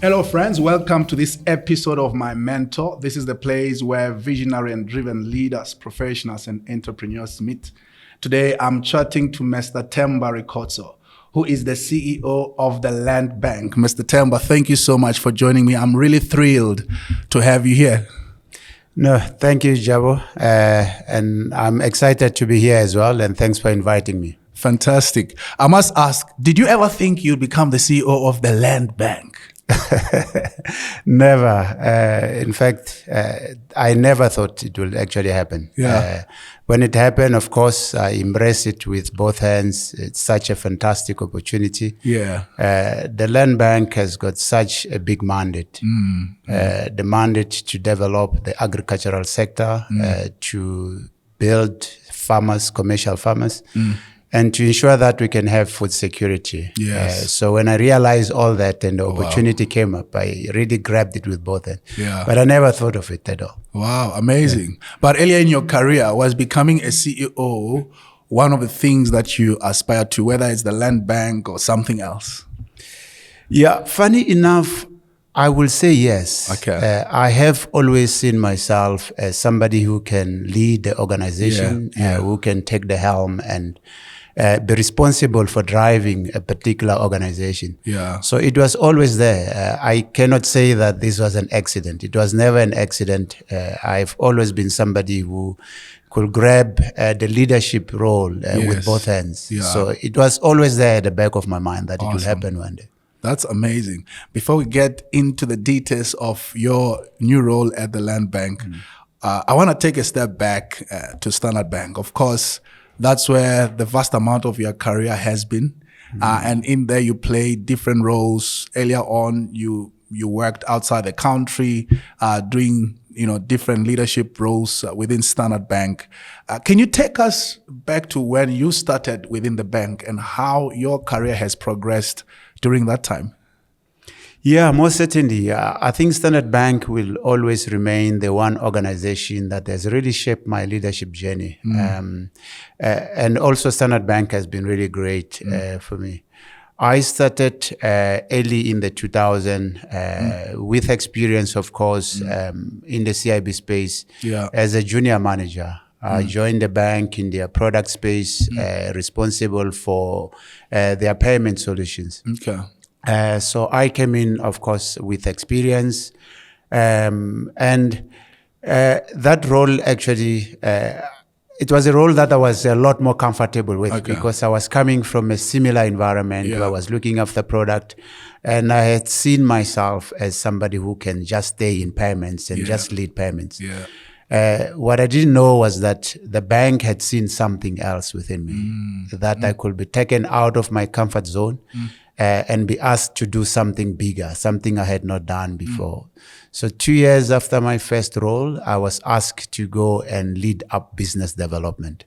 Hello, friends. Welcome to this episode of My Mentor. This is the place where visionary and driven leaders, professionals, and entrepreneurs meet. Today, I'm chatting to Mr. Themba Rikhotso, who is the CEO of the Land Bank. Mr. Themba, thank you so much for joining me. I'm really thrilled to have you here. No, thank you, Jabo. And I'm excited to be here as well. And thanks for inviting me. Fantastic. I must ask, did you ever think you'd become the CEO of the Land Bank? Never. In fact, I never thought it would actually happen. Yeah. When it happened, of course, I embraced it with both hands. It's such a fantastic opportunity. Yeah. The Land Bank has got such a big mandate. The mandate to develop the agricultural sector, to build farmers, commercial farmers, and to ensure that we can have food security. Yes. So when I realized all that and the opportunity came up, I really grabbed it with both hands. Yeah. But I never thought of it at all. Wow, amazing. Yeah. But earlier in your career, was becoming a CEO one of the things that you aspire to, whether it's the Land Bank or something else? Yeah, funny enough, I will say yes. Okay. I have always seen myself as somebody who can lead the organization, who can take the helm and be responsible for driving a particular organization. Yeah. So it was always there. I cannot say that this was an accident. It was never an accident. I've always been somebody who could grab the leadership role with both hands. Yeah. So it was always there at the back of my mind that it will happen one day. That's amazing. Before we get into the details of your new role at the Land Bank, I want to take a step back to Standard Bank. Of course, that's where the vast amount of your career has been. And in there, you played different roles. Earlier on, you worked outside the country, doing different leadership roles within Standard Bank. Can you take us back to when you started within the bank and how your career has progressed during that time? Yeah, most certainly. I think Standard Bank will always remain the one organization that has really shaped my leadership journey. And also Standard Bank has been really great for me. I started early in the 2000s with experience, of course, in the CIB space as a junior manager. I joined the bank in their product space, responsible for their payment solutions. Okay. So I came in, of course, with experience, and that role actually, it was a role that I was a lot more comfortable with because I was coming from a similar environment where I was looking after product, and I had seen myself as somebody who can just stay in payments and just lead payments. What I didn't know was that the bank had seen something else within me, that I could be taken out of my comfort zone and be asked to do something bigger, something I had not done before. So 2 years after my first role, I was asked to go and lead up business development,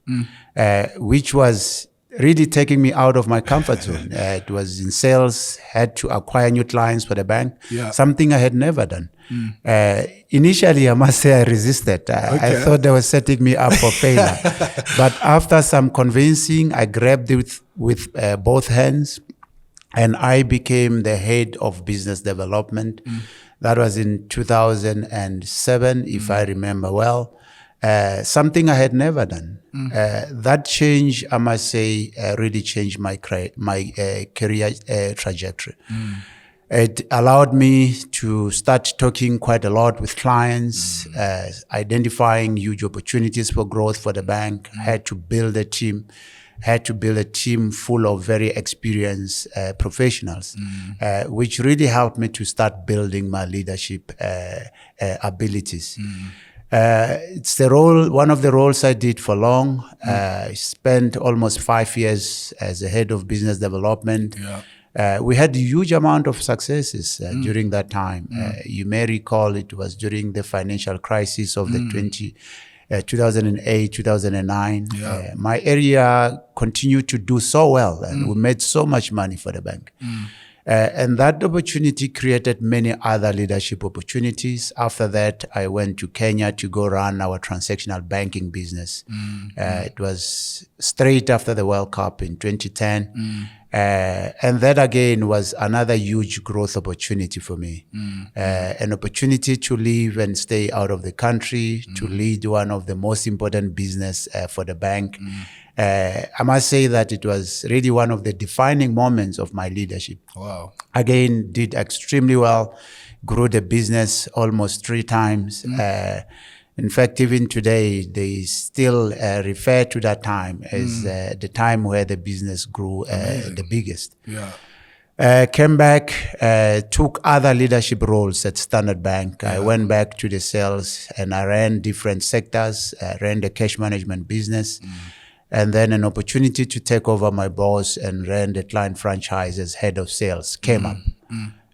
which was really taking me out of my comfort zone. It was in sales, had to acquire new clients for the bank, something I had never done. Initially, I must say I resisted. I thought they were setting me up for failure. But after some convincing, I grabbed it with both hands, and I became the head of business development. That was in 2007, if I remember well. Something I had never done. That change, I must say, really changed my career trajectory. It allowed me to start talking quite a lot with clients, identifying huge opportunities for growth for the bank. Had to build a team. Full of very experienced professionals, which really helped me to start building my leadership abilities. It's one of the roles I did for long. I spent almost 5 years as a head of business development. We had a huge amount of successes during that time. You may recall it was during the financial crisis of the 2008, 2009. My area continued to do so well, and we made so much money for the bank. And that opportunity created many other leadership opportunities. After that, I went to Kenya to go run our transactional banking business. It was straight after the World Cup in 2010. And that again was another huge growth opportunity for me. An opportunity to live and stay out of the country, to lead one of the most important business for the bank. I must say that it was really one of the defining moments of my leadership. Wow. Again, did extremely well, grew the business almost 3 times. In fact, even today, they still refer to that time as the time where the business grew the biggest. Yeah. Came back, took other leadership roles at Standard Bank. I went back to the sales and I ran different sectors, ran the cash management business. And then an opportunity to take over my boss and ran the client franchise as head of sales came up.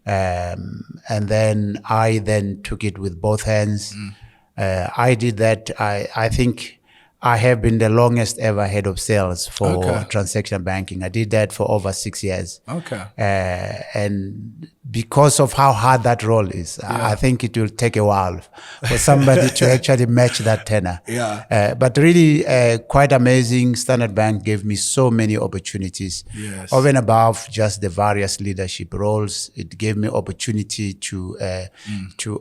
And then I then took it with both hands. I did that. I think I have been the longest ever head of sales for transaction banking. I did that for over 6 years. And because of how hard that role is, I think it will take a while for somebody to actually match that tenor. But really quite amazing. Standard Bank gave me so many opportunities over and above just the various leadership roles. It gave me opportunity to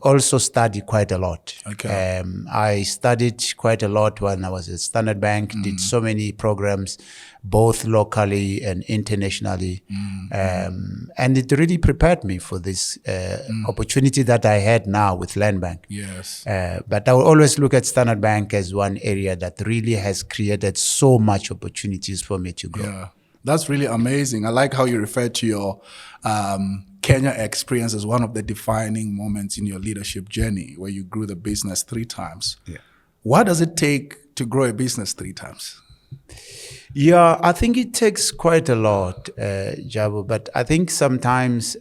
also study quite a lot. I studied quite a lot when I was at Standard Bank, did so many programs, both locally and internationally. And it really prepared me for this opportunity that I had now with Land Bank. But I will always look at Standard Bank as one area that really has created so much opportunities for me to grow. That's really amazing. I like how you refer to your Kenya experience as one of the defining moments in your leadership journey, where you grew the business 3 times. What does it take to grow a business 3 times? Yeah, I think it takes quite a lot, Jabu. But I think sometimes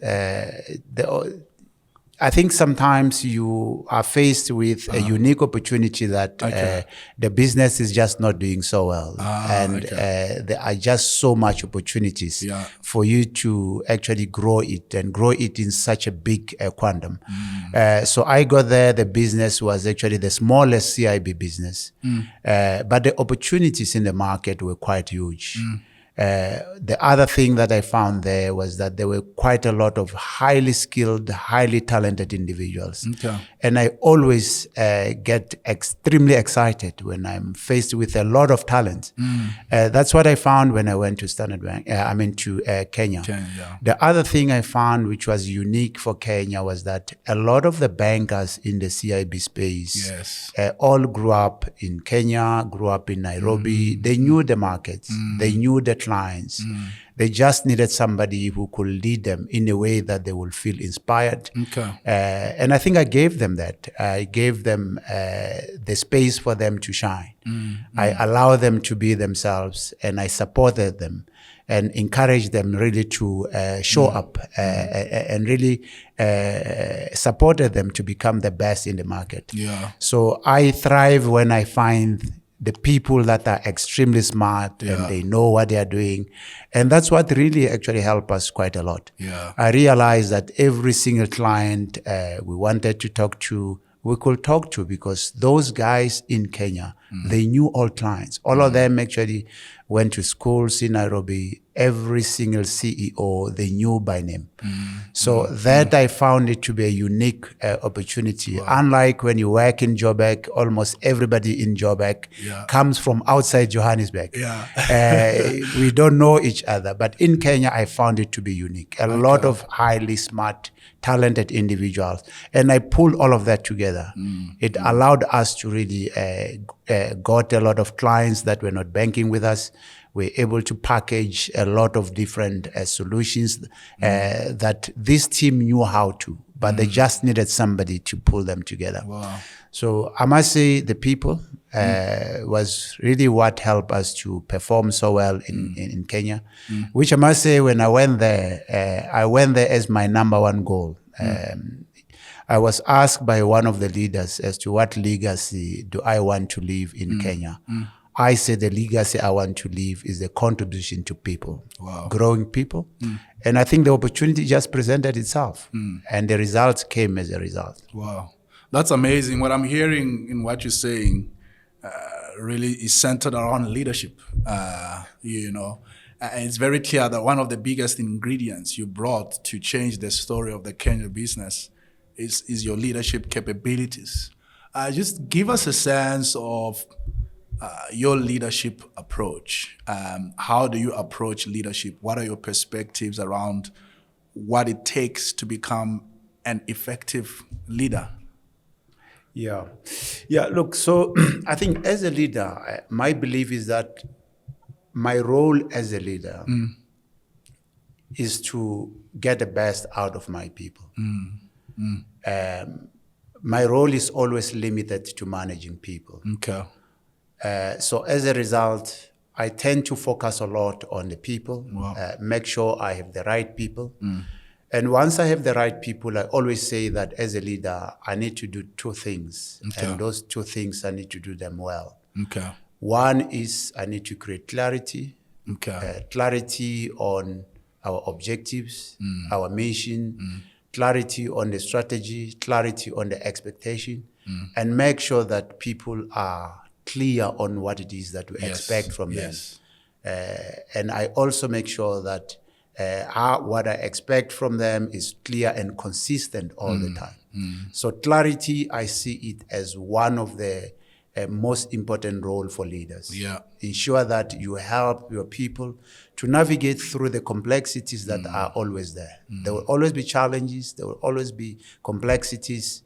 you are faced with a unique opportunity that the business is just not doing so well. There are just so much opportunities for you to actually grow it and grow it in such a big quantum. So I got there, the business was actually the smallest CIB business. But the opportunities in the market were quite huge. The other thing that I found there was that there were quite a lot of highly skilled, highly talented individuals. And I always get extremely excited when I'm faced with a lot of talent. That's what I found when I went to Standard Bank, to Kenya. The other thing I found, which was unique for Kenya, was that a lot of the bankers in the CIB space all grew up in Kenya, grew up in Nairobi. They knew the markets. They knew the clients. They just needed somebody who could lead them in a way that they will feel inspired. And I think I gave them that. I gave them the space for them to shine. I allowed them to be themselves, and I supported them and encouraged them really to show up and really supported them to become the best in the market. So I thrive when I find the people that are extremely smart and they know what they are doing. And that's what really actually helped us quite a lot. I realized that every single client we wanted to talk to, we could talk to, because those guys in Kenya, they knew all clients. All of them actually went to schools in Nairobi. Every single CEO they knew by name. So that I found it to be a unique opportunity. Unlike when you work in Joburg, almost everybody in Joburg comes from outside Johannesburg. We don't know each other. But in Kenya, I found it to be unique. A lot of highly smart, talented individuals. And I pulled all of that together. It allowed us to really got a lot of clients that were not banking with us. We're able to package a lot of different solutions that this team knew how to, but they just needed somebody to pull them together. So I must say the people was really what helped us to perform so well in Kenya, which I must say when I went there as my number one goal. I was asked by one of the leaders as to what legacy do I want to leave in Kenya. I said the legacy I want to leave is the contribution to people, growing people. And I think the opportunity just presented itself, and the results came as a result. Wow, that's amazing. What I'm hearing in what you're saying really is centered around leadership, It's very clear that one of the biggest ingredients you brought to change the story of the Kenya business is your leadership capabilities. Just give us a sense of your leadership approach. How do you approach leadership? What are your perspectives around what it takes to become an effective leader? Yeah. Look, so I think as a leader, my belief is that my role as a leader is to get the best out of my people. My role is always limited to managing people. Okay. So as a result, I tend to focus a lot on the people, make sure I have the right people. And once I have the right people, I always say that as a leader, I need to do two things. Okay. And those two things, I need to do them well. Okay. One is I need to create clarity. Okay. Clarity on our objectives, our mission, clarity on the strategy, clarity on the expectation, and make sure that people are clear on what it is that we expect from them. And I also make sure that what I expect from them is clear and consistent all the time. So clarity, I see it as one of the most important role for leaders. Ensure that you help your people to navigate through the complexities that are always there. There will always be challenges, there will always be complexities.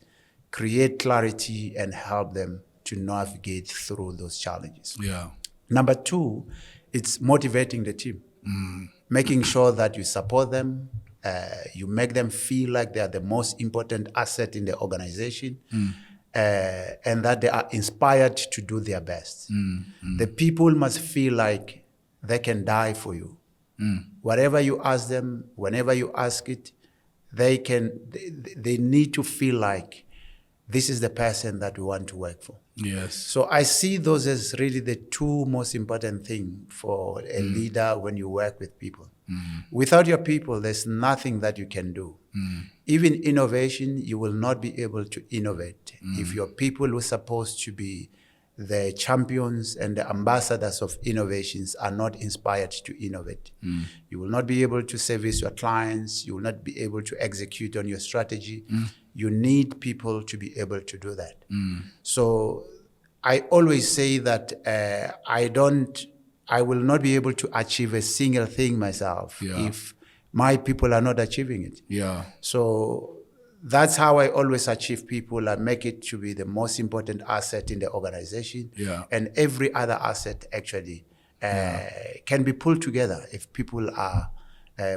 Create clarity and help them to navigate through those challenges. Number two, it's motivating the team. Making sure that you support them, you make them feel like they are the most important asset in the organization, and that they are inspired to do their best. The people must feel like they can die for you. Whatever you ask them, whenever you ask it, they need to feel like this is the person that we want to work for. So I see those as really the two most important things for a leader when you work with people. Without your people, there's nothing that you can do. Even innovation, you will not be able to innovate if your people who are supposed to be the champions and the ambassadors of innovations are not inspired to innovate. You will not be able to service your clients. You will not be able to execute on your strategy. You need people to be able to do that. So I always say that I will not be able to achieve a single thing myself if my people are not achieving it. So that's how I always achieve people. I make it to be the most important asset in the organization. And every other asset actually can be pulled together if people are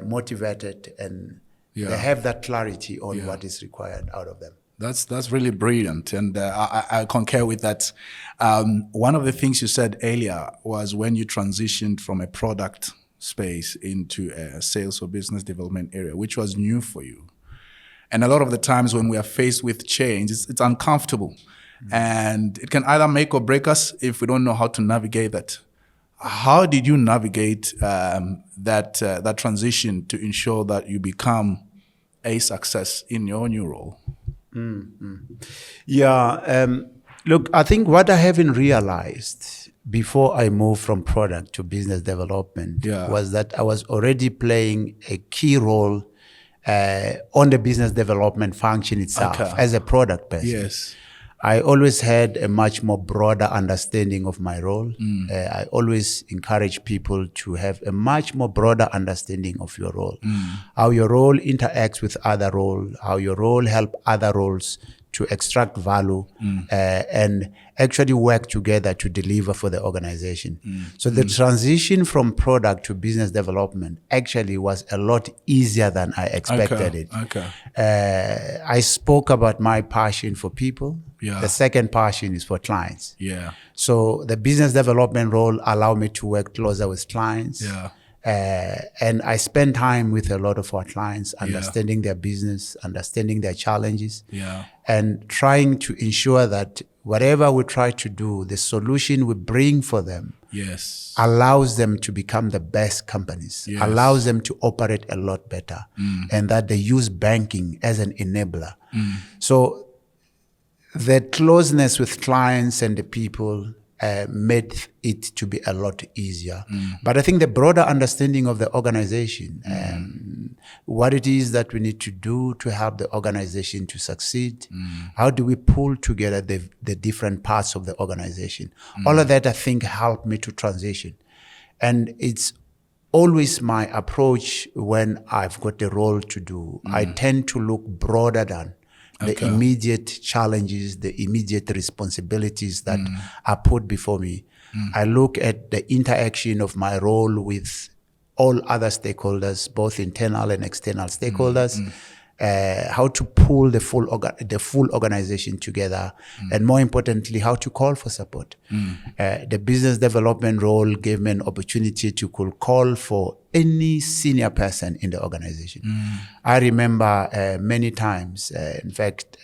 motivated and they have that clarity on what is required out of them. That's really brilliant, and I concur with that. One of the things you said earlier was when you transitioned from a product space into a sales or business development area, which was new for you. And a lot of the times when we are faced with change, it's uncomfortable. And it can either make or break us if we don't know how to navigate that. How did you navigate that transition to ensure that you become a success in your new role? Look, I think what I haven't realized before I moved from product to business development was that I was already playing a key role on the business development function itself as a product person. I always had a much more broader understanding of my role. I always encourage people to have a much more broader understanding of your role, how your role interacts with other roles, how your role helps other roles to extract value and actually work together to deliver for the organization. So the transition from product to business development actually was a lot easier than I expected it. I spoke about my passion for people. The second passion is for clients. So the business development role allowed me to work closer with clients. And I spend time with a lot of our clients, understanding their business, understanding their challenges, and trying to ensure that whatever we try to do, the solution we bring for them allows them to become the best companies, allows them to operate a lot better, and that they use banking as an enabler. So the closeness with clients and the people made it to be a lot easier. But I think the broader understanding of the organization, what it is that we need to do to help the organization to succeed, how do we pull together the different parts of the organization. All of that, I think, helped me to transition. And it's always my approach when I've got a role to do. I tend to look broader than the immediate challenges, the immediate responsibilities that are put before me. I look at the interaction of my role with all other stakeholders, both internal and external stakeholders, how to pull the full organization together, and more importantly, how to call for support. The business development role gave me an opportunity to call for any senior person in the organization. I remember many times, in fact,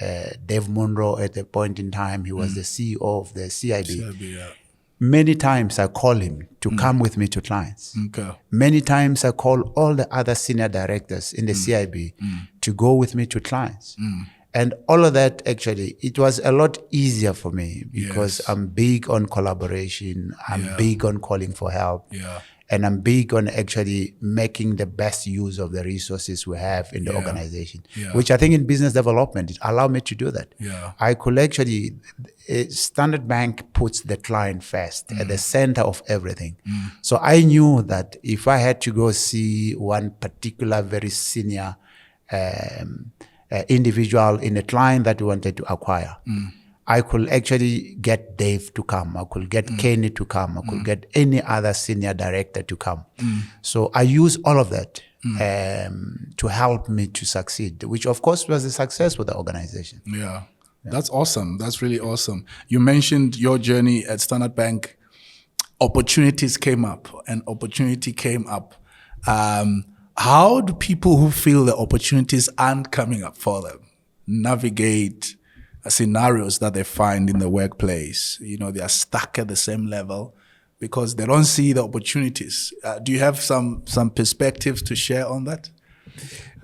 Dave Munro at a point in time, he was the CEO of the CIB. Many times I call him to come with me to clients. Many times I call all the other senior directors in the CIB to go with me to clients. And all of that, actually, it was a lot easier for me because I'm big on collaboration. I'm big on calling for help. And I'm big on actually making the best use of the resources we have in the organization, which I think in business development, it allowed me to do that. I could actually, Standard Bank puts the client first at the center of everything. So I knew that if I had to go see one particular very senior individual in a client that we wanted to acquire, I could actually get Dave to come. I could get Kenny to come. I could get any other senior director to come. So I use all of that to help me to succeed, which of course was a success for the organization. That's awesome. That's really awesome. You mentioned your journey at Standard Bank. Opportunities came up, and opportunity came up. How do people who feel the opportunities aren't coming up for them navigate scenarios that they find in the workplace? You know, they are stuck at the same level because they don't see the opportunities. Do you have some perspectives to share on that?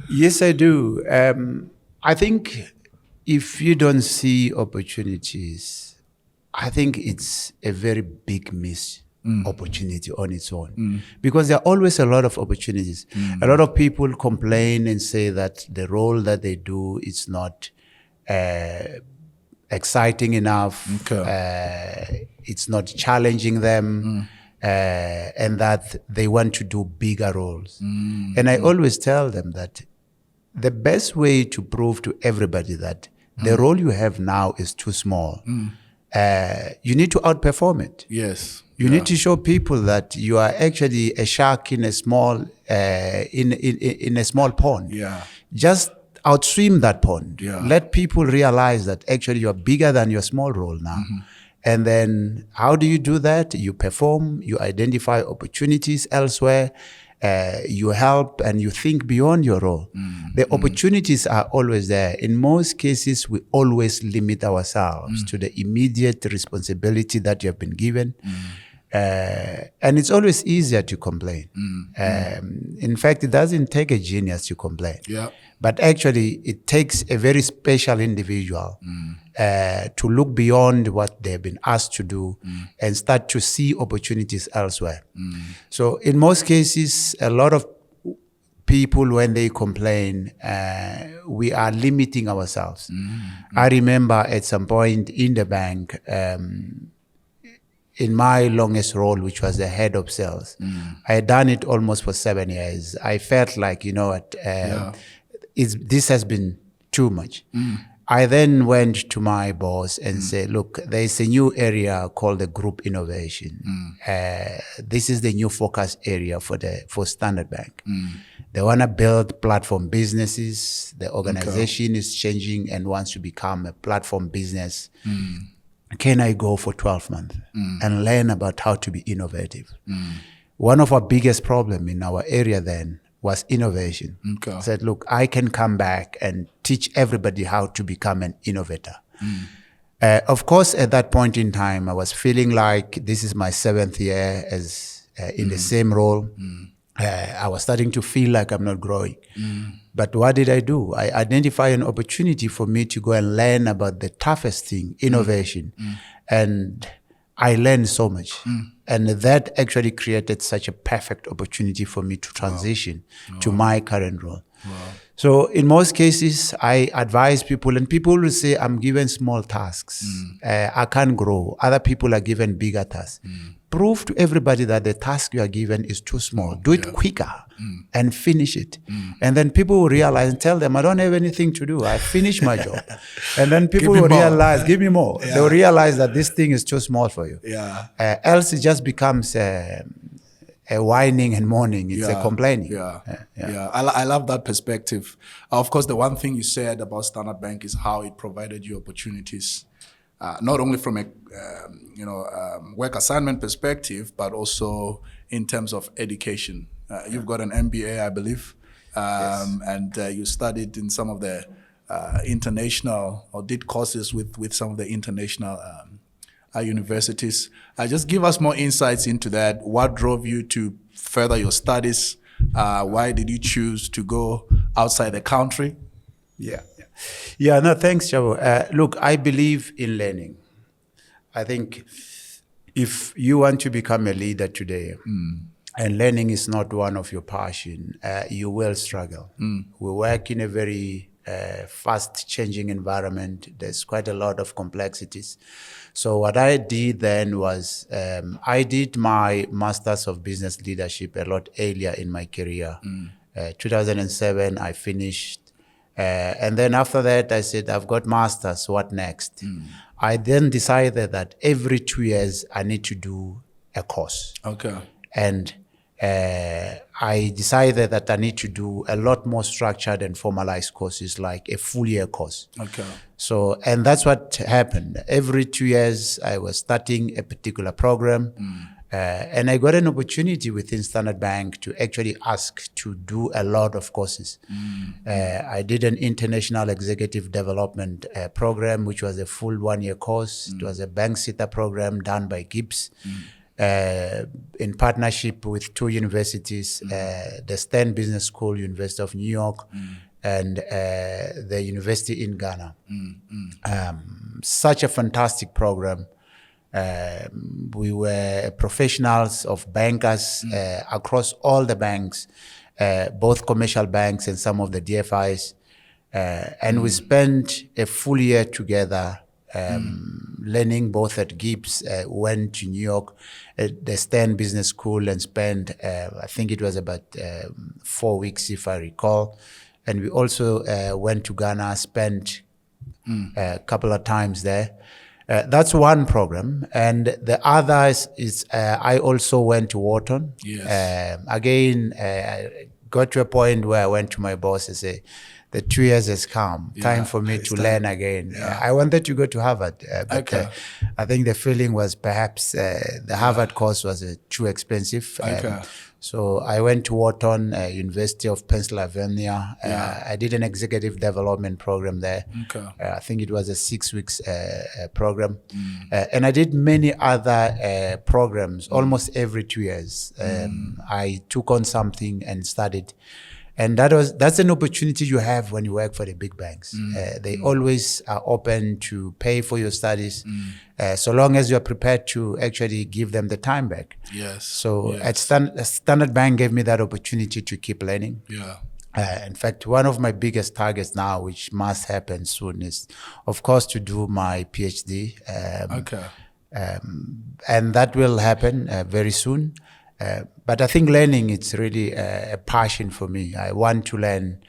Yes, I do. I think if you don't see opportunities, I think it's a very big miss opportunity on its own, because there are always a lot of opportunities. A lot of people complain and say that the role that they do is not exciting enough, it's not challenging them, and that they want to do bigger roles. And I always tell them that the best way to prove to everybody that the role you have now is too small, you need to outperform it. You need to show people that you are actually a shark in a small in a small pond. Just outswim that pond. Let people realize that actually you are bigger than your small role now. And then how do you do that? You perform, you identify opportunities elsewhere, you help, and you think beyond your role. The opportunities are always there. In most cases, we always limit ourselves to the immediate responsibility that you have been given. And it's always easier to complain. In fact, it doesn't take a genius to complain. But actually, it takes a very special individual to look beyond what they've been asked to do and start to see opportunities elsewhere. So in most cases, a lot of people, when they complain, we are limiting ourselves. I remember at some point in the bank, in my longest role, which was the head of sales, I had done it almost for 7 years. I felt like, you know what, this has been too much. I then went to my boss and said, look, there is a new area called the group innovation. This is the new focus area for Standard Bank. They want to build platform businesses. The organization is changing and wants to become a platform business. Can I go for 12 months and learn about how to be innovative? One of our biggest problems in our area then was innovation. I said, look, I can come back and teach everybody how to become an innovator. Of course, at that point in time, I was feeling like this is my 7th year as in the same role. I was starting to feel like I'm not growing. But what did I do? I identified an opportunity for me to go and learn about the toughest thing, innovation. And I learned so much. And that actually created such a perfect opportunity for me to transition to my current role. So in most cases, I advise people, and people will say, I'm given small tasks. I can't grow. Other people are given bigger tasks. Prove to everybody that the task you are given is too small. Do it quicker and finish it. And then people will realize and tell them, I don't have anything to do. I finished my job. And then people will realize, give me more. They will realize that this thing is too small for you. Else it just becomes a whining and mourning. It's a complaining. I love that perspective. Of course, the one thing you said about Standard Bank is how it provided you opportunities, not only from a work assignment perspective, but also in terms of education. You've got an MBA, I believe, and you studied in some of the international, or did courses with some of the international universities. Just give us more insights into that. What drove you to further your studies? Why did you choose to go outside the country? No, thanks, Chavo. Look, I believe in learning. I think if you want to become a leader today, and learning is not one of your passion, you will struggle. We work in a very fast-changing environment. There's quite a lot of complexities. So what I did then was I did my Masters of Business Leadership a lot earlier in my career. 2007, I finished. And then after that, I said, I've got Masters, what next? I then decided that every 2 years, I need to do a course. And I decided that I need to do a lot more structured and formalized courses, like a full year course. So, and that's what happened. Every 2 years, I was starting a particular program. And I got an opportunity within Standard Bank to actually ask to do a lot of courses. I did an international executive development program, which was a full 1 year course. It was a bank sitter program done by Gibbs. In partnership with two universities, the Stern Business School, University of New York, and the university in Ghana. Such a fantastic program. We were professionals of bankers across all the banks, both commercial banks and some of the DFIs. And we spent a full year together learning both at Gibbs, went to New York at the Stern Business School and spent, I think it was about 4 weeks, if I recall. And we also went to Ghana, spent a couple of times there. That's one program. And the other is I also went to Wharton. Again, I got to a point where I went to my boss and said, the 2 years has come, time for me to learn again. I wanted to go to Harvard, but I think the feeling was perhaps the Harvard course was too expensive. So I went to Wharton, University of Pennsylvania. I did an executive development program there. I think it was a 6 weeks program. And I did many other programs almost every 2 years. I took on something and studied. And that's an opportunity you have when you work for the big banks. They always are open to pay for your studies, so long as you're prepared to actually give them the time back. So at Standard Bank gave me that opportunity to keep learning. In fact, one of my biggest targets now, which must happen soon, is, of course, to do my PhD. And that will happen very soon. But I think learning, it's really a passion for me. I want to learn.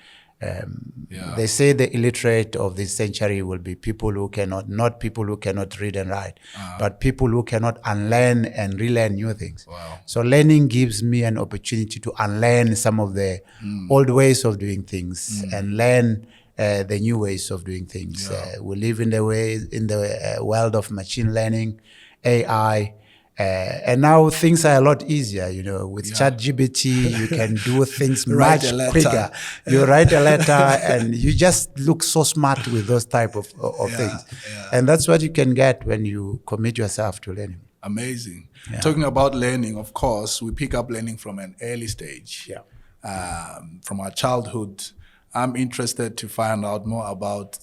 They say the illiterate of this century will be people who cannot, not people who cannot read and write, but people who cannot unlearn and relearn new things. So learning gives me an opportunity to unlearn some of the old ways of doing things and learn the new ways of doing things. We live in the world of machine learning, AI. And now things are a lot easier, with ChatGPT, you can do things much quicker. You write a letter and you just look so smart with those type of things. And that's what you can get when you commit yourself to learning. Amazing. Talking about learning, of course, we pick up learning from an early stage. From our childhood. I'm interested to find out more about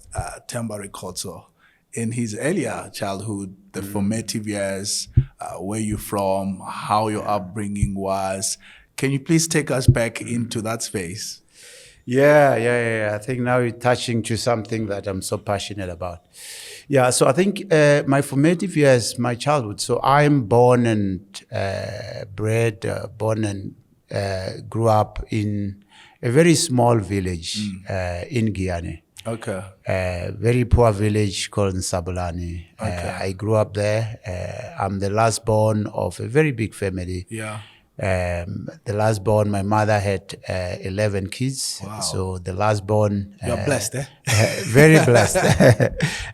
Themba Rikhotso. in his earlier childhood, the formative years, where you're from, how your upbringing was. Can you please take us back into that space? Yeah. I think now you're touching to something that I'm so passionate about. Yeah, so I think my formative years, my childhood. So I'm born and grew up in a very small village in Guyana. Okay. A very poor village called Nsabulani. I grew up there. I'm the last born of a very big family. Yeah. The last born, my mother had 11 kids. Wow. So the last born. You're blessed, eh? Very blessed.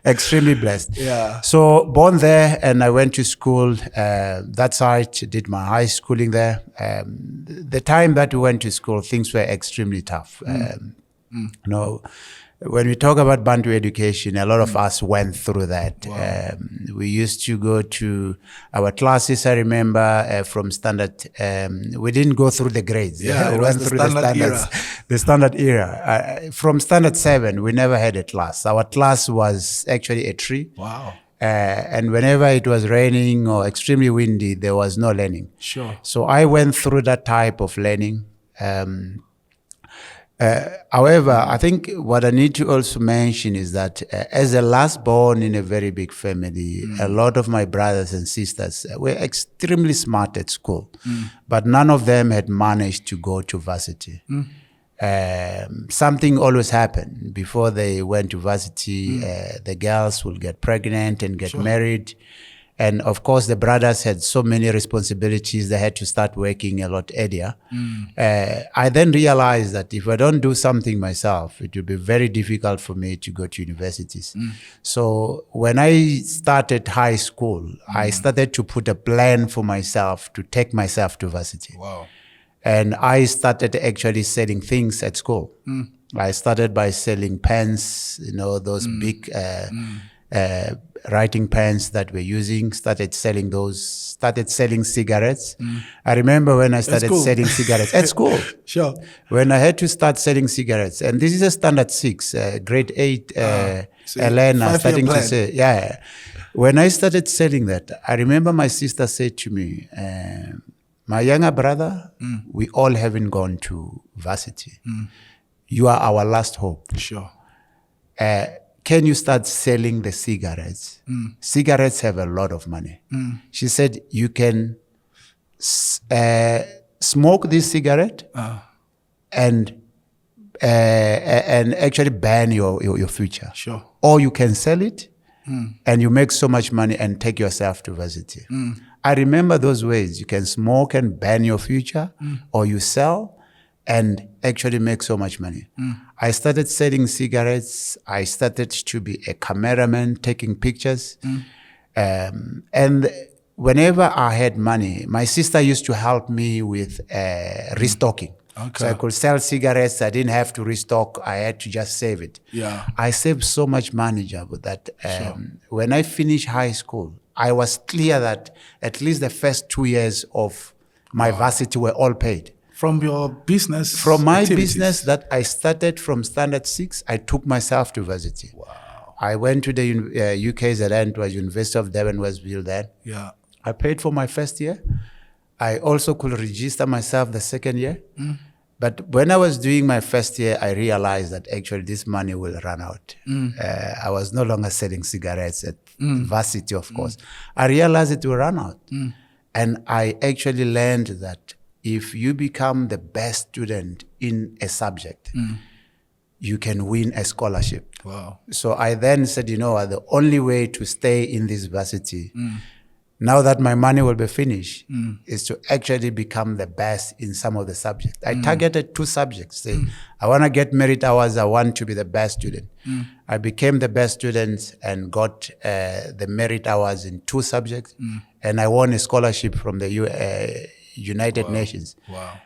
Extremely blessed. Yeah. So born there, and I went to school that side, did my high schooling there. The time that we went to school, things were extremely tough. You know, when we talk about Bantu education, a lot of us went through that. Wow. We used to go to our classes. I remember from standard. We didn't go through the grades. Yeah, we it was went the through standard era. The standard era. From standard 7, we never had a class. Our class was actually a tree. Wow. And whenever it was raining or extremely windy, there was no learning. Sure. So I went through that type of learning. However, I think what I need to also mention is that as a last born in a very big family, a lot of my brothers and sisters were extremely smart at school, but none of them had managed to go to varsity. Something always happened before they went to varsity. The girls would get pregnant and get married. And of course, the brothers had so many responsibilities. They had to start working a lot earlier. I then realized that if I don't do something myself, it will be very difficult for me to go to universities. So when I started high school, I started to put a plan for myself to take myself to varsity. Wow. And I started actually selling things at school. I started by selling pens, you know, those big writing pens that we're using, started selling cigarettes. I remember when I started selling cigarettes at school. Sure. When I had to start selling cigarettes, and this is a standard 6, grade 8, Elena starting to say, yeah. When I started selling that, I remember my sister said to me, my younger brother, we all haven't gone to varsity. You are our last hope. Sure. Can you start selling the cigarettes? Cigarettes have a lot of money. She said, you can smoke this cigarette and actually ban your future. Sure. Or you can sell it and you make so much money and take yourself to varsity. I remember those ways. You can smoke and ban your future, or you sell and actually make so much money. I started selling cigarettes. I started to be a cameraman taking pictures. And whenever I had money, my sister used to help me with restocking. Okay. So I could sell cigarettes. I didn't have to restock. I had to just save it. Yeah. I saved so much money, Jabu, that when I finished high school, I was clear that at least the first 2 years of my varsity were all paid. From your business? From my activities? business that I started from standard 6, I took myself to varsity. Wow. I went to the UKZN, was University of Durban, Westville then. Yeah. I paid for my first year. I also could register myself the second year. But when I was doing my first year, I realized that actually this money will run out. I was no longer selling cigarettes at varsity, of course. I realized it will run out. And I actually learned that if you become the best student in a subject, you can win a scholarship. Wow. So I then said, you know what, the only way to stay in this varsity, now that my money will be finished, is to actually become the best in some of the subjects. I targeted 2 subjects. Say, I want to get merit hours. I want to be the best student. I became the best student and got the merit hours in 2 subjects. And I won a scholarship from the United Nations. Wow.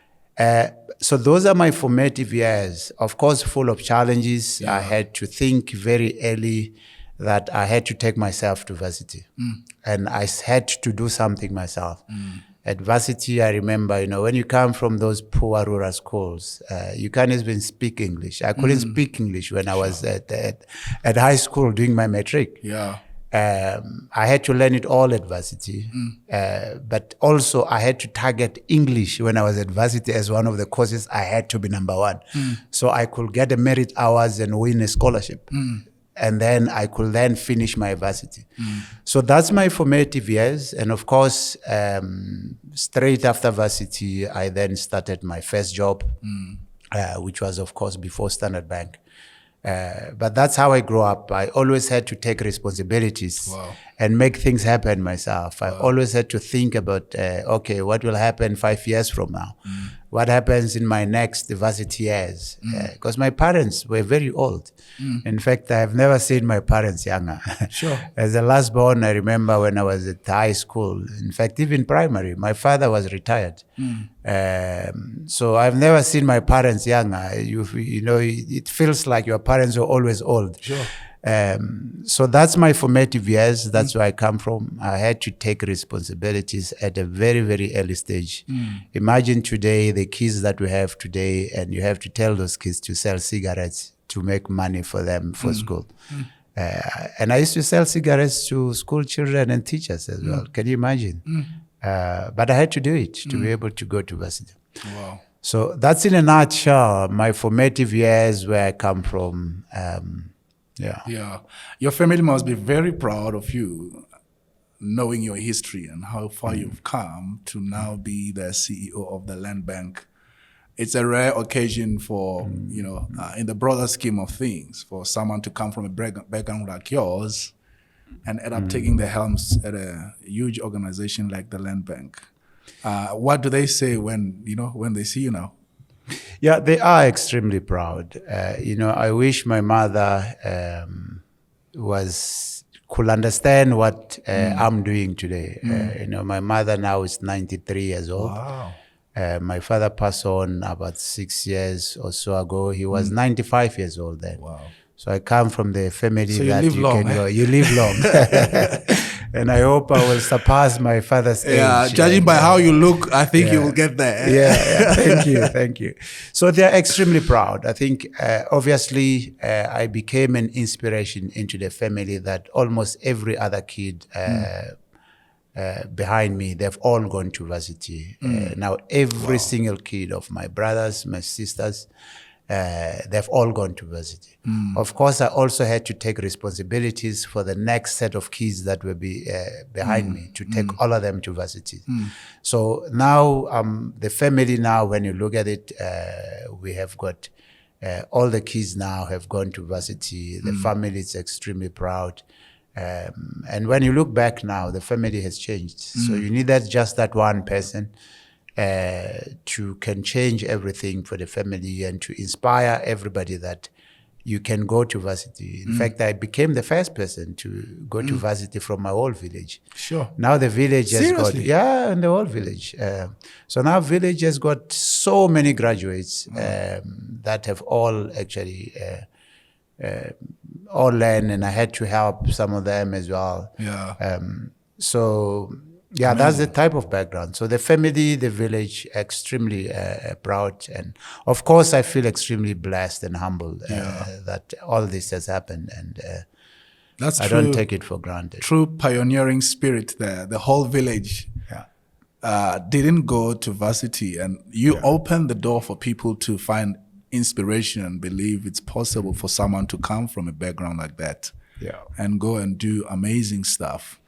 So those are my formative years, of course, full of challenges. I had to think very early that I had to take myself to varsity. And I had to do something myself. At varsity, I remember, you know, when you come from those poor rural schools, you can't even speak English. I couldn't speak English when I was at high school doing my matric. Yeah. I had to learn it all at varsity, but also I had to target English when I was at varsity as one of the courses I had to be number one. So I could get the merit hours and win a scholarship. And then I could then finish my varsity. So that's my formative years. And of course, straight after varsity, I then started my first job, which was, of course, before Standard Bank. But that's how I grew up. I always had to take responsibilities and make things happen myself. I always had to think about, okay, what will happen 5 years from now? What happens in my next varsity years? Because my parents were very old. In fact, I have never seen my parents younger. Sure. As a last born, I remember when I was at high school, in fact, even primary, my father was retired. So I've never seen my parents younger. You know, it feels like your parents were always old. Sure. So that's my formative years. That's where I come from. I had to take responsibilities at a very, very early stage. Imagine today, the kids that we have today, and you have to tell those kids to sell cigarettes to make money for them for school. And I used to sell cigarettes to school children and teachers as well. Can you imagine? But I had to do it to be able to go to varsity. Wow. So that's in a nutshell my formative years, where I come from. Yeah. Your family must be very proud of you, knowing your history and how far you've come to now be the CEO of the Land Bank. It's a rare occasion for, you know, in the broader scheme of things, for someone to come from a background like yours and end up taking the helms at a huge organization like the Land Bank. What do they say when they see you now? Yeah, they are extremely proud. You know, I wish my mother could understand what I'm doing today. You know, my mother now is 93 years old. Wow. My father passed on about 6 years or so ago. He was 95 years old then. Wow. So I come from the family So that you live long. And I hope I will surpass my father's age. Yeah, judging by how you look, I think you will get there. Yeah, thank you. So they're extremely proud. I think, obviously, I became an inspiration into the family that almost every other kid behind me, they've all gone to varsity. Now, every single kid of my brothers, my sisters, they've all gone to varsity. Of course, I also had to take responsibilities for the next set of kids that will be behind me, to take all of them to varsity. So now, the family now, when you look at it, we have got all the kids now have gone to varsity. The family is extremely proud. And when you look back now, the family has changed. So you need just that one person to can change everything for the family and to inspire everybody that you can go to varsity. In fact, I became the first person to go to varsity from my whole village. Sure. Now the village has got, in the whole village. So now village has got so many graduates that have all actually all learned, and I had to help some of them as well. Yeah. Yeah, that's the type of background. So the family, the village, extremely proud. And of course, I feel extremely blessed and humbled that all this has happened. And I don't take it for granted. True pioneering spirit there. The whole village didn't go to varsity, and you opened the door for people to find inspiration and believe it's possible for someone to come from a background like that and go and do amazing stuff.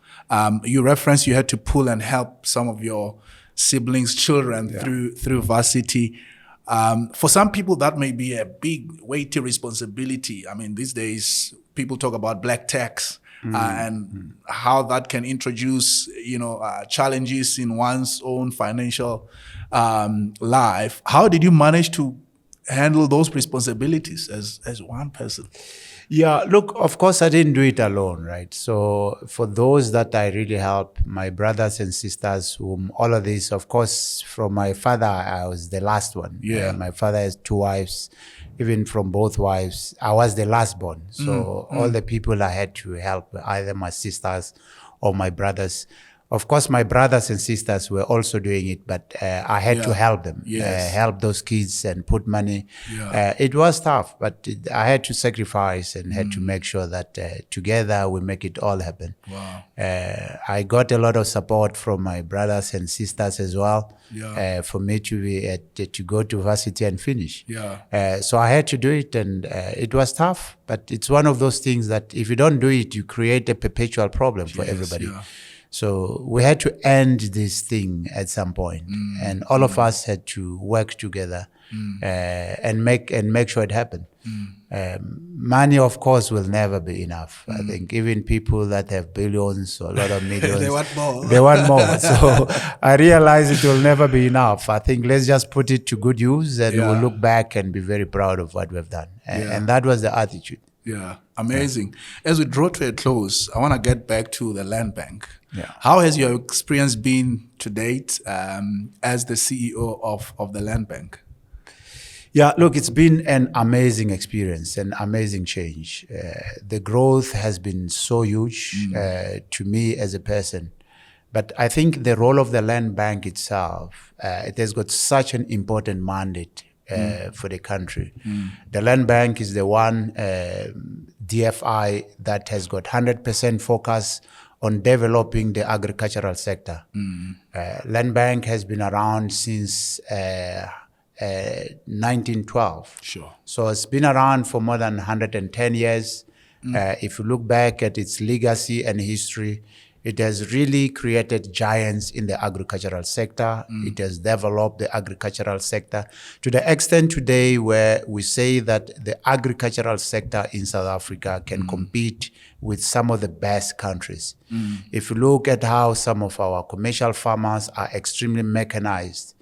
You referenced you had to pull and help some of your siblings' children through varsity. For some people, that may be a big, weighty responsibility. I mean, these days, people talk about black tax and how that can introduce, challenges in one's own financial life. How did you manage to handle those responsibilities as one person? Yeah, look, of course, I didn't do it alone, right? So for those that I really help, my brothers and sisters, whom all of this, of course, from my father, I was the last one. Yeah. My father has 2 wives. Even from both wives, I was the last born. So all the people I had to help, either my sisters or my brothers. Of course, my brothers and sisters were also doing it, but I had to help them, help those kids and put money. It was tough, but I had to sacrifice and had to make sure that together we make it all happen. Wow. I got a lot of support from my brothers and sisters as well for me to go to varsity and finish. So I had to do it, and it was tough, but it's one of those things that if you don't do it, you create a perpetual problem for everybody. So we had to end this thing at some point, and all of us had to work together and make sure it happened. Money, of course, will never be enough. I think even people that have billions or a lot of millions, they want more. They want more. So I realize it will never be enough. I think let's just put it to good use, and we'll look back and be very proud of what we've done. And that was the attitude. Yeah, amazing. As we draw to a close, I want to get back to the land bank. How has your experience been to date as the CEO of the land bank? Yeah, look, it's been an amazing experience, an amazing change. The growth has been so huge to me as a person. But I think the role of the land bank itself, it has got such an important mandate for the country. The land bank is the one DFI that has got 100% focus on developing the agricultural sector. Land bank has been around since 1912. Sure. So it's been around for more than 110 years. If you look back at its legacy and history, it has really created giants in the agricultural sector. It has developed the agricultural sector to the extent today where we say that the agricultural sector in South Africa can compete with some of the best countries. If you look at how some of our commercial farmers are extremely mechanized,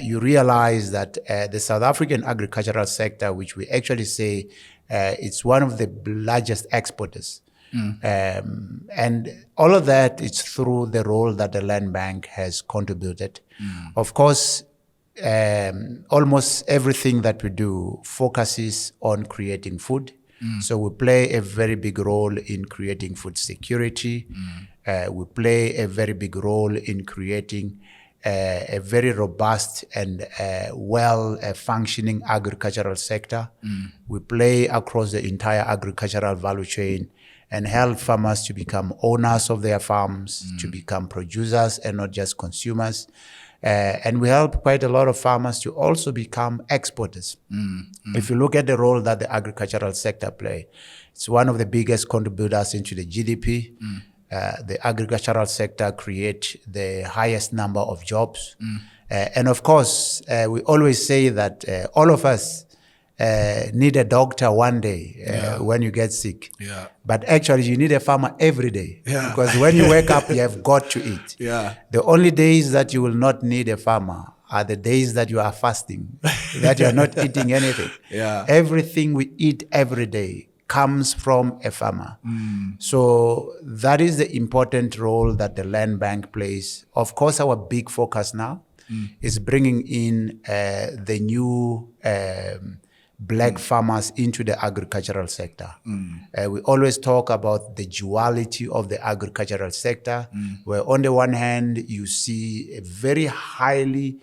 you realize that the South African agricultural sector, which we actually say it's one of the largest exporters. And all of that is through the role that the land bank has contributed. Of course, almost everything that we do focuses on creating food. So we play a very big role in creating food security. We play a very big role in creating a very robust and well-functioning agricultural sector. We play across the entire agricultural value chain and help farmers to become owners of their farms, to become producers and not just consumers. And we help quite a lot of farmers to also become exporters. If you look at the role that the agricultural sector play, it's one of the biggest contributors into the GDP. The agricultural sector creates the highest number of jobs. And of course, we always say that all of us need a doctor one day when you get sick. But actually, you need a farmer every day. Because when you wake up, you have got to eat. The only days that you will not need a farmer are the days that you are fasting, that you are not eating anything. Everything we eat every day comes from a farmer. So that is the important role that the land bank plays. Of course, our big focus now is bringing in the new black farmers into the agricultural sector. We always talk about the duality of the agricultural sector, where on the one hand, you see a very highly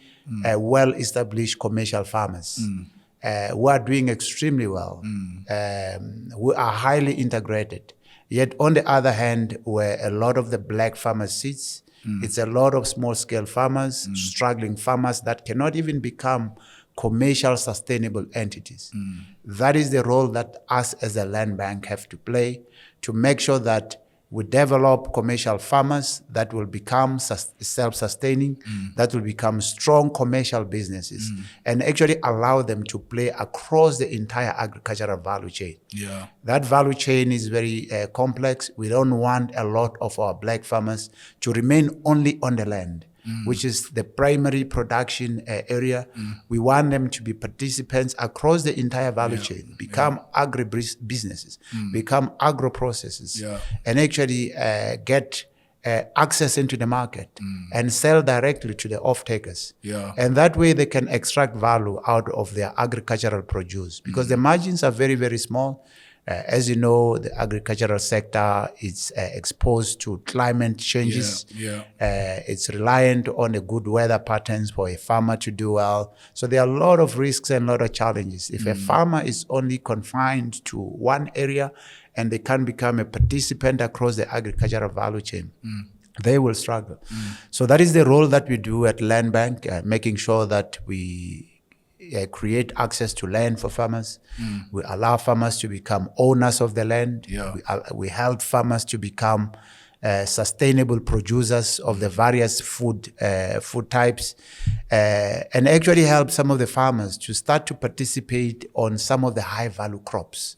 well-established commercial farmers who are doing extremely well, who are highly integrated. Yet on the other hand, where a lot of the black farmers sits, it's a lot of small-scale farmers, struggling farmers that cannot even become commercial sustainable entities. That is the role that us as a land bank have to play to make sure that we develop commercial farmers that will become self-sustaining, that will become strong commercial businesses, and actually allow them to play across the entire agricultural value chain. That value chain is very complex. We don't want a lot of our black farmers to remain only on the land, which is the primary production area. We want them to be participants across the entire value chain, become agri-businesses, become agro-processes, and actually get access into the market and sell directly to the off-takers. And that way they can extract value out of their agricultural produce because the margins are very, very small. As you know, the agricultural sector is exposed to climate changes. It's reliant on the good weather patterns for a farmer to do well. So there are a lot of risks and a lot of challenges. If a farmer is only confined to one area and they can't become a participant across the agricultural value chain, they will struggle. So that is the role that we do at Land Bank, making sure that we create access to land for farmers. We allow farmers to become owners of the land. We help farmers to become sustainable producers of the various food types, and actually help some of the farmers to start to participate on some of the high-value crops.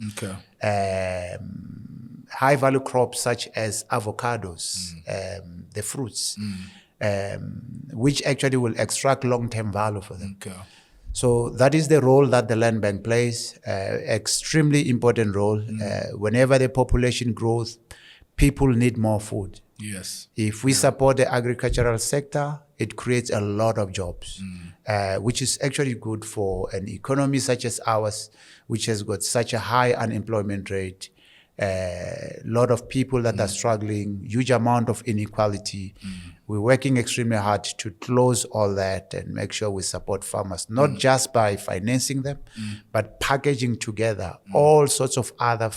High-value crops such as avocados, the fruits, which actually will extract long-term value for them. So that is the role that the Land Bank plays, extremely important role. Whenever the population grows, people need more food. If we support the agricultural sector, it creates a lot of jobs, which is actually good for an economy such as ours, which has got such a high unemployment rate, a lot of people that are struggling, huge amount of inequality. We're working extremely hard to close all that and make sure we support farmers, not just by financing them, but packaging together all sorts of other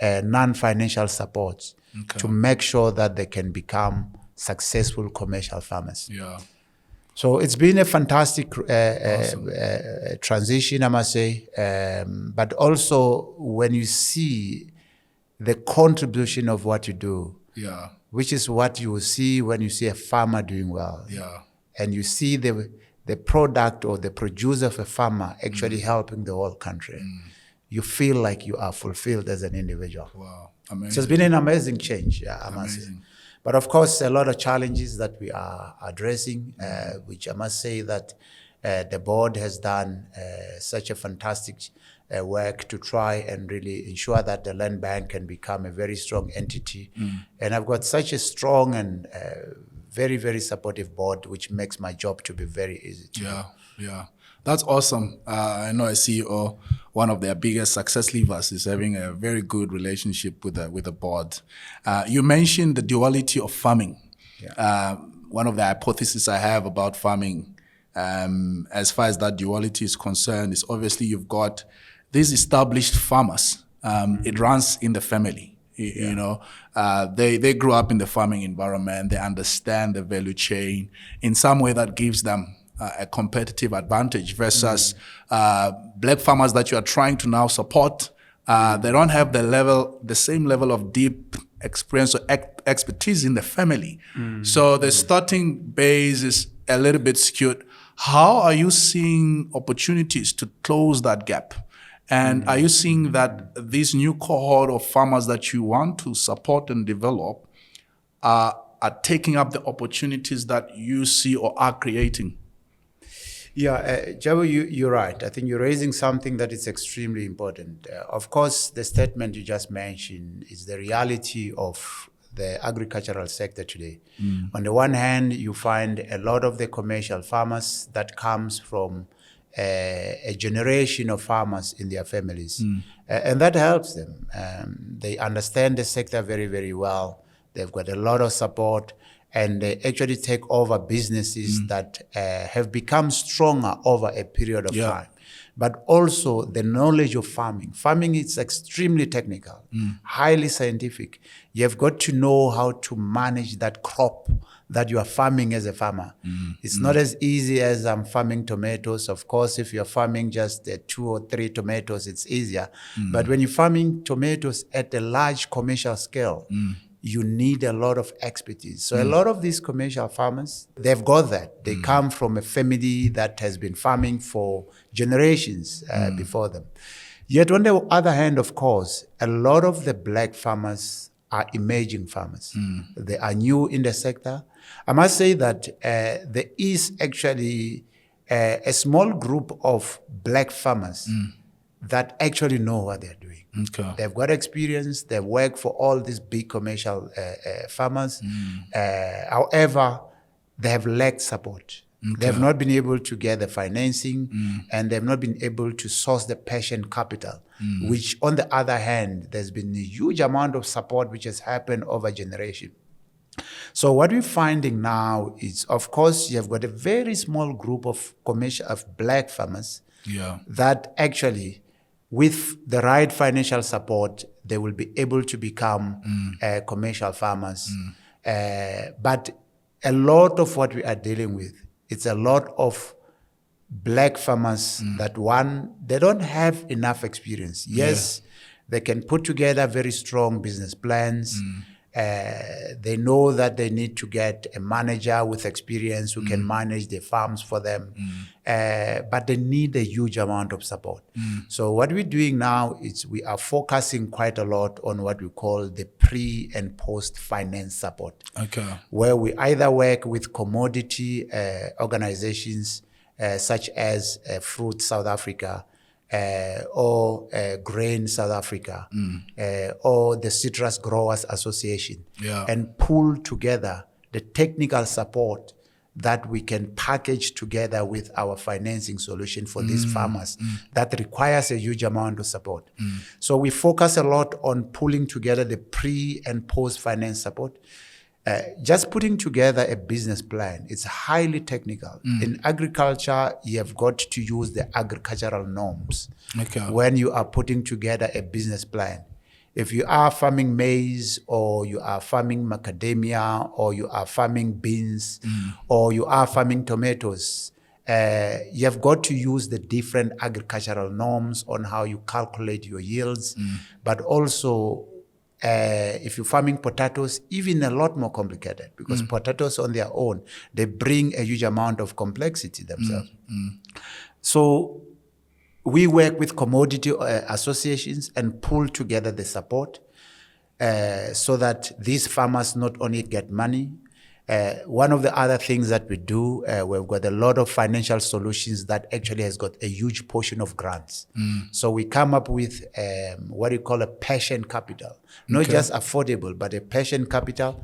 non-financial supports to make sure that they can become successful commercial farmers. So it's been a fantastic transition, I must say. But also when you see the contribution of what you do, which is what you will see when you see a farmer doing well. And you see the product or the produce of a farmer actually helping the whole country. You feel like you are fulfilled as an individual. Amazing. So it's been an amazing change, I must say. But of course, a lot of challenges that we are addressing, which I must say that the board has done such a fantastic work to try and really ensure that the Land Bank can become a very strong entity. And I've got such a strong and very, very supportive board, which makes my job to be very easy to do. That's awesome. I know a CEO, one of their biggest success levers is having a very good relationship with the board. You mentioned the duality of farming. One of the hypotheses I have about farming, as far as that duality is concerned, is obviously you've got these established farmers. It runs in the family. You know, they grew up in the farming environment. They understand the value chain in some way that gives them a competitive advantage versus black farmers that you are trying to now support. They don't have the same level of deep experience or expertise in the family. So the starting base is a little bit skewed. How are you seeing opportunities to close that gap? And are you seeing that this new cohort of farmers that you want to support and develop are taking up the opportunities that you see or are creating? Jabu, you're right. I think you're raising something that is extremely important. Of course, the statement you just mentioned is the reality of the agricultural sector today. On the one hand, you find a lot of the commercial farmers that comes from a generation of farmers in their families. And that helps them. They understand the sector very, very well. They've got a lot of support. And they actually take over businesses that have become stronger over a period of time. But also the knowledge of farming. Farming is extremely technical, highly scientific. You've got to know how to manage that crop that you are farming as a farmer. It's not as easy as I'm farming tomatoes. Of course, if you're farming just 2 or 3 tomatoes, it's easier. But when you're farming tomatoes at a large commercial scale, you need a lot of expertise. So a lot of these commercial farmers, they've got that. They come from a family that has been farming for generations before them. Yet on the other hand, of course, a lot of the black farmers are emerging farmers. They are new in the sector. I must say that there is actually a small group of black farmers that actually know what they're doing. They've got experience. They've worked for all these big commercial farmers. However, they have lacked support. They have not been able to get the financing, and they've not been able to source the patient capital, which on the other hand, there's been a huge amount of support which has happened over generation. So what we're finding now is, of course, you have got a very small group of black farmers that actually, with the right financial support, they will be able to become commercial farmers. But a lot of what we are dealing with, it's a lot of black farmers that they don't have enough experience. Yes, they can put together very strong business plans. They know that they need to get a manager with experience who can manage the farms for them, but they need a huge amount of support. So what we're doing now is we are focusing quite a lot on what we call the pre and post finance support, where we either work with commodity organizations such as Fruit South Africa, or Grain South Africa, or the Citrus Growers Association, and pull together the technical support that we can package together with our financing solution for these farmers that requires a huge amount of support. So we focus a lot on pulling together the pre and post finance support. Just putting together a business plan, it's highly technical. In agriculture, you have got to use the agricultural norms when you are putting together a business plan. If you are farming maize, or you are farming macadamia, or you are farming beans, or you are farming tomatoes, you have got to use the different agricultural norms on how you calculate your yields, but also if you're farming potatoes, even a lot more complicated, because potatoes on their own, they bring a huge amount of complexity themselves. So we work with commodity associations and pull together the support so that these farmers not only get money. One of the other things that we do, we've got a lot of financial solutions that actually has got a huge portion of grants. So we come up with what we call a patient capital, not just affordable, but a patient capital.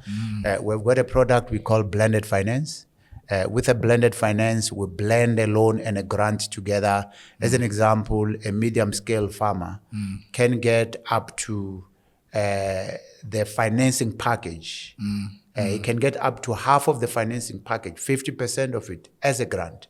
We've got a product we call blended finance. With a blended finance, we blend a loan and a grant together. As an example, a medium-scale farmer can get up to the financing package. He can get up to half of the financing package, 50% of it, as a grant,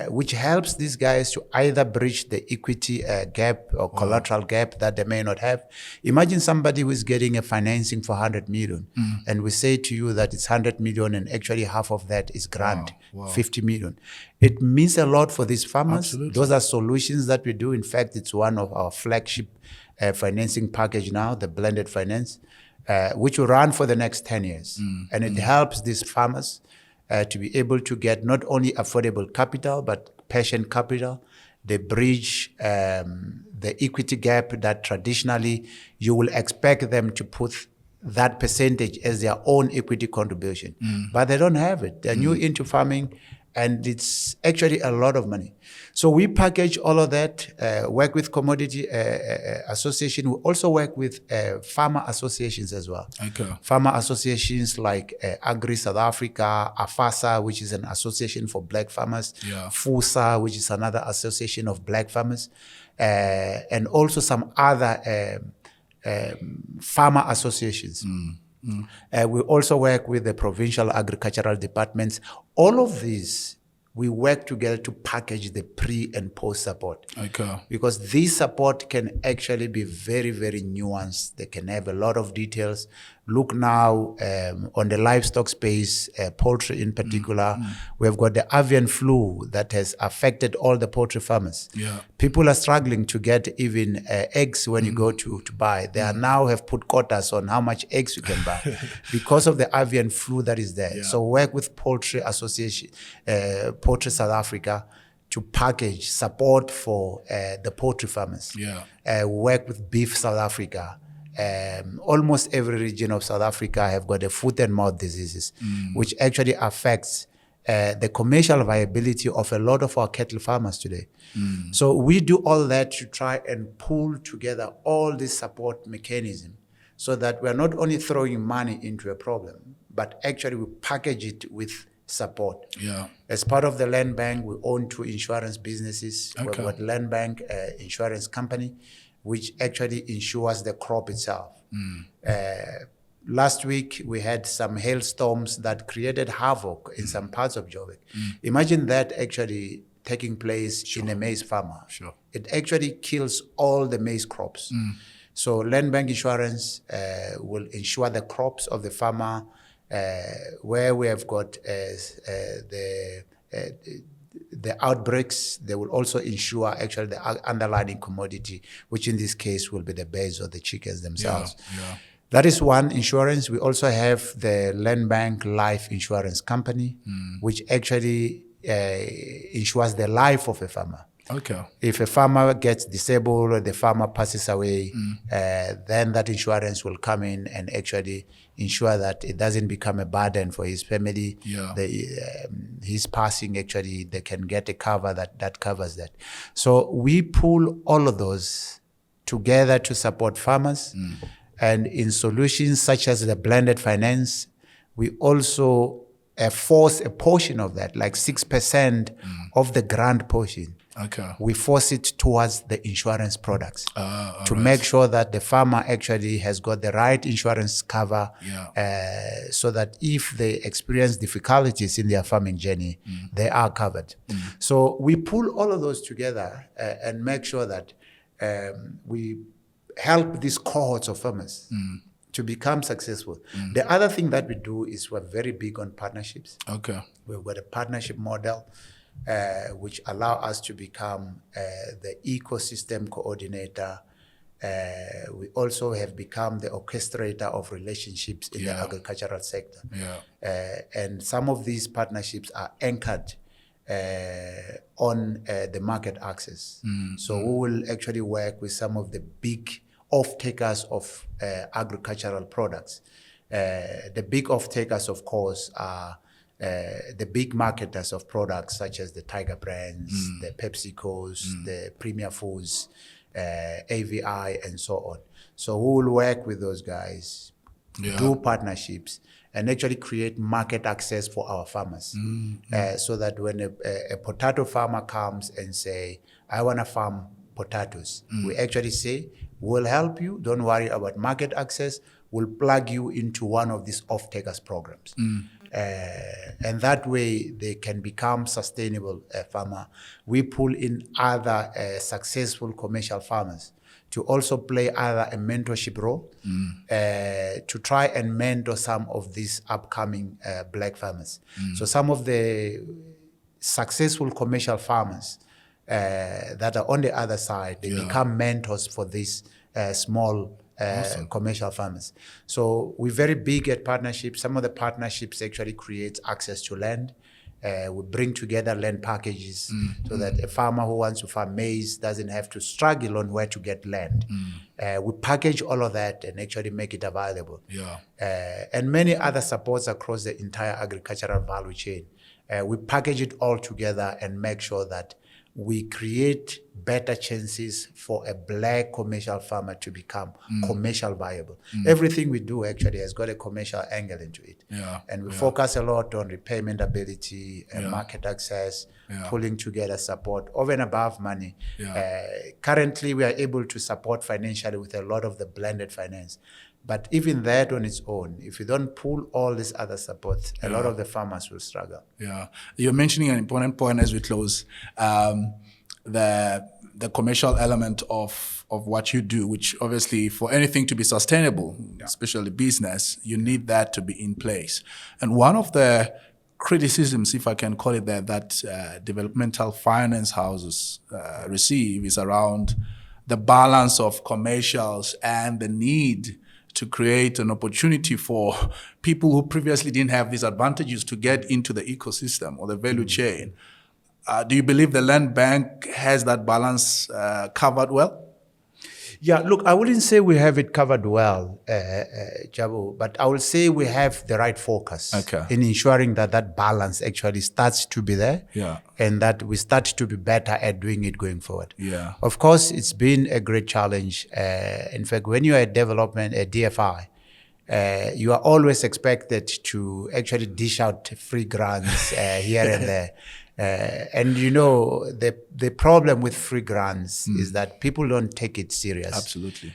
which helps these guys to either bridge the equity gap or collateral gap that they may not have. Imagine somebody who is getting a financing for 100 million, and we say to you that it's 100 million, and actually half of that is grant, 50 million. It means a lot for these farmers. Absolutely. Those are solutions that we do. In fact, it's one of our flagship financing package now, the blended finance, which will run for the next 10 years. And it helps these farmers to be able to get not only affordable capital, but patient capital. They bridge the equity gap that traditionally you will expect them to put that percentage as their own equity contribution. But they don't have it. They're new into farming, and it's actually a lot of money. So we package all of that, work with commodity association. We also work with farmer associations as well. Farmer associations like Agri South Africa, AFASA, which is an association for black farmers, FUSA, which is another association of black farmers, and also some other farmer associations. We also work with the provincial agricultural departments. All of these, we work together to package the pre and post support. Because this support can actually be very, very nuanced. They can have a lot of details. Look now on the livestock space, poultry in particular, we've got the avian flu that has affected all the poultry farmers. People are struggling to get even eggs when you go to buy. They are now have put quotas on how much eggs you can buy because of the avian flu that is there. So work with Poultry Association, Poultry South Africa, to package support for the poultry farmers. Work with Beef South Africa. Almost every region of South Africa have got a foot and mouth diseases, which actually affects the commercial viability of a lot of our cattle farmers today. So we do all that to try and pull together all this support mechanism so that we're not only throwing money into a problem, but actually we package it with support. Yeah. As part of the land bank, we own 2 insurance businesses. Okay. We've got land bank insurance company, which actually insures the crop itself. Last week, we had some hailstorms that created havoc in some parts of Joburg. Imagine that actually taking place in a maize farmer. Sure. It actually kills all the maize crops. So land bank insurance will insure the crops of the farmer, where we have got the outbreaks. They will also insure actually the underlying commodity, which in this case will be the bears or the chickens themselves. Yeah. That is one insurance. We also have the Land Bank Life Insurance Company, which actually insures the life of a farmer. Okay. If a farmer gets disabled or the farmer passes away, then that insurance will come in and actually ensure that it doesn't become a burden for his family. Yeah. His passing, actually, they can get a cover that covers that. So we pull all of those together to support farmers. And in solutions such as the blended finance, we also force a portion of that, like 6% of the grant portion. Okay. We force it towards the insurance products to right. make sure that the farmer actually has got the right insurance cover, so that if they experience difficulties in their farming journey, they are covered. So we pull all of those together and make sure that we help these cohorts of farmers to become successful. The other thing that we do is we're very big on partnerships. Okay. We've got a partnership model which allow us to become the ecosystem coordinator. We also have become the orchestrator of relationships in the agricultural sector. And some of these partnerships are anchored on the market access. So we will actually work with some of the big off-takers of agricultural products. The big off-takers, of course, are the big marketers of products such as the Tiger Brands, the PepsiCos, the Premier Foods, AVI, and so on. So we will work with those guys, do partnerships, and actually create market access for our farmers. So that when a potato farmer comes and say, I want to farm potatoes, we actually say, we'll help you, don't worry about market access, we'll plug you into one of these off-takers programs. And that way they can become sustainable farmer. We pull in other successful commercial farmers to also play either a mentorship role to try and mentor some of these upcoming black farmers. So some of the successful commercial farmers that are on the other side, they become mentors for these small commercial farmers. So we're very big at partnerships. Some of the partnerships actually create access to land. We bring together land packages so that a farmer who wants to farm maize doesn't have to struggle on where to get land. We package all of that and actually make it available. And many other supports across the entire agricultural value chain. We package it all together and make sure that we create better chances for a black commercial farmer to become commercial viable. Everything we do actually has got a commercial angle into it. And we focus a lot on repayment ability, market access, pulling together support over and above money. Currently, we are able to support financially with a lot of the blended finance. But even that on its own, if you don't pull all this other support, a lot of the farmers will struggle. You're mentioning an important point as we close, the commercial element of what you do, which obviously for anything to be sustainable, especially business, you need that to be in place. And one of the criticisms, if I can call it that developmental finance houses receive is around the balance of commercials and the need to create an opportunity for people who previously didn't have these advantages to get into the ecosystem or the value chain. Do you believe the land bank has that balance covered well? Yeah, look, I wouldn't say we have it covered well, Jabu, but I will say we have the right focus in ensuring that that balance actually starts to be there and that we start to be better at doing it going forward. Of course, it's been a great challenge. In fact, when you are at development, a DFI, you are always expected to actually dish out free grants here and there. And you know, the problem with free grants is that people don't take it serious. Absolutely.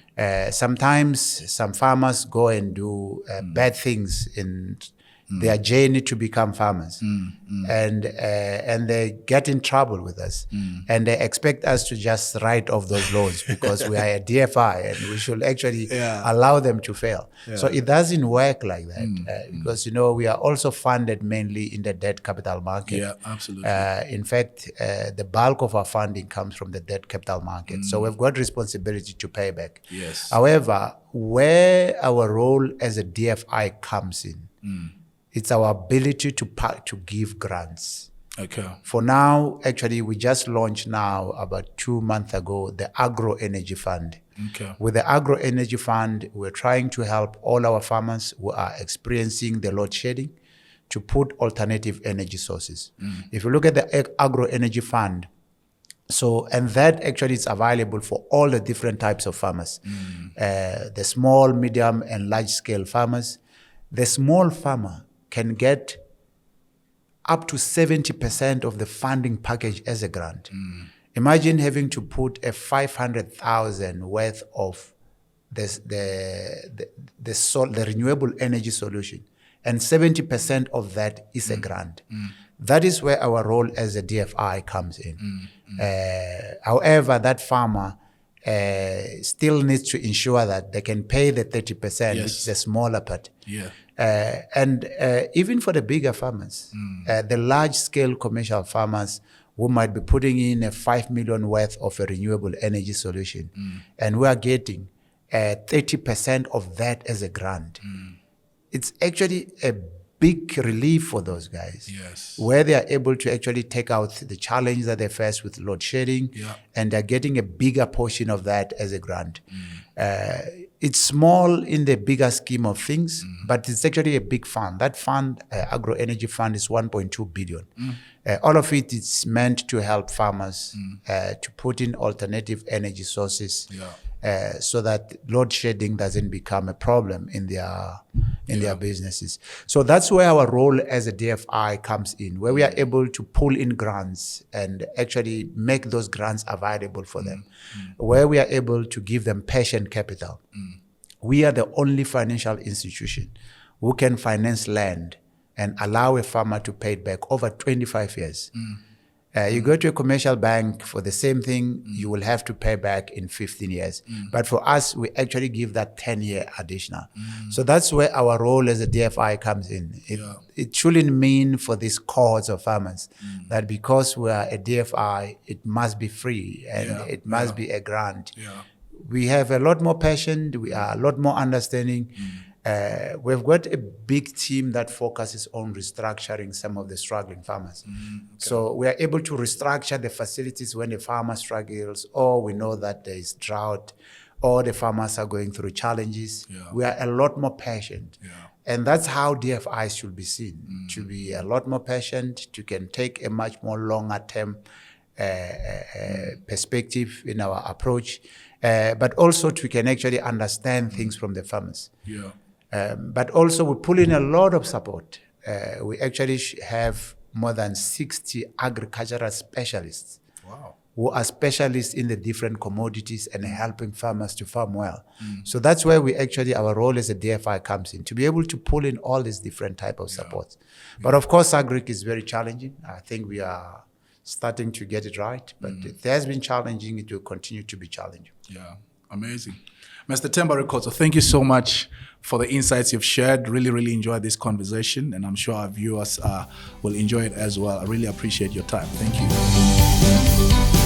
Sometimes some farmers go and do bad things in their journey to become farmers, and they get in trouble with us, and they expect us to just write off those loans because we are a DFI and we should actually allow them to fail. So it doesn't work like that, because you know we are also funded mainly in the debt capital market. Yeah, absolutely. In fact, the bulk of our funding comes from the debt capital market. So we've got responsibility to pay back. Yes. However, where our role as a DFI comes in, it's our ability to give grants. Okay. For now, actually, we just launched now about 2 months ago the Agro Energy Fund. Okay. With the Agro Energy Fund, we're trying to help all our farmers who are experiencing the load shedding to put alternative energy sources. If you look at the Agro Energy Fund, and that actually is available for all the different types of farmers, the small, medium, and large scale farmers. The small farmer can get up to 70% of the funding package as a grant. Imagine having to put a 500,000 worth of the renewable energy solution, and 70% of that is a grant. That is where our role as a DFI comes in. However, that farmer still needs to ensure that they can pay the 30%, which is a smaller part. Yeah. And even for the bigger farmers, the large-scale commercial farmers who might be putting in a 5 million worth of a renewable energy solution, and we are getting 30% of that as a grant. It's actually a big relief for those guys, where they are able to actually take out the challenge that they face with load shedding, and they're getting a bigger portion of that as a grant. It's small in the bigger scheme of things, but it's actually a big fund. That fund, Agro Energy Fund, is 1.2 billion. All of it is meant to help farmers to put in alternative energy sources, so that load shedding doesn't become a problem in their businesses. So that's where our role as a DFI comes in, where we are able to pull in grants and actually make those grants available for them, where we are able to give them patient capital. We are the only financial institution who can finance land and allow a farmer to pay it back over 25 years. You go to a commercial bank for the same thing, you will have to pay back in 15 years. But for us, we actually give that 10-year additional. So that's where our role as a DFI comes in. It shouldn't mean for these cohorts of farmers that because we are a DFI, it must be free and it must be a grant. We have a lot more passion, we are a lot more understanding. We've got a big team that focuses on restructuring some of the struggling farmers. So we are able to restructure the facilities when the farmer struggles, or we know that there is drought, or the farmers are going through challenges. We are a lot more patient. And that's how DFIs should be seen, to be a lot more patient, to can take a much more longer term perspective in our approach, but also to can actually understand things from the farmers. But also we pull in a lot of support. We actually have more than 60 agricultural specialists who are specialists in the different commodities and helping farmers to farm well. So that's where we actually, our role as a DFI comes in, to be able to pull in all these different type of supports. But of course, agric is very challenging. I think we are starting to get it right, but it has been challenging. It will continue to be challenging. Amazing. Mr. Themba Rikhotso, thank you so much for the insights you've shared. Really, really enjoyed this conversation, and I'm sure our viewers will enjoy it as well. I really appreciate your time. Thank you.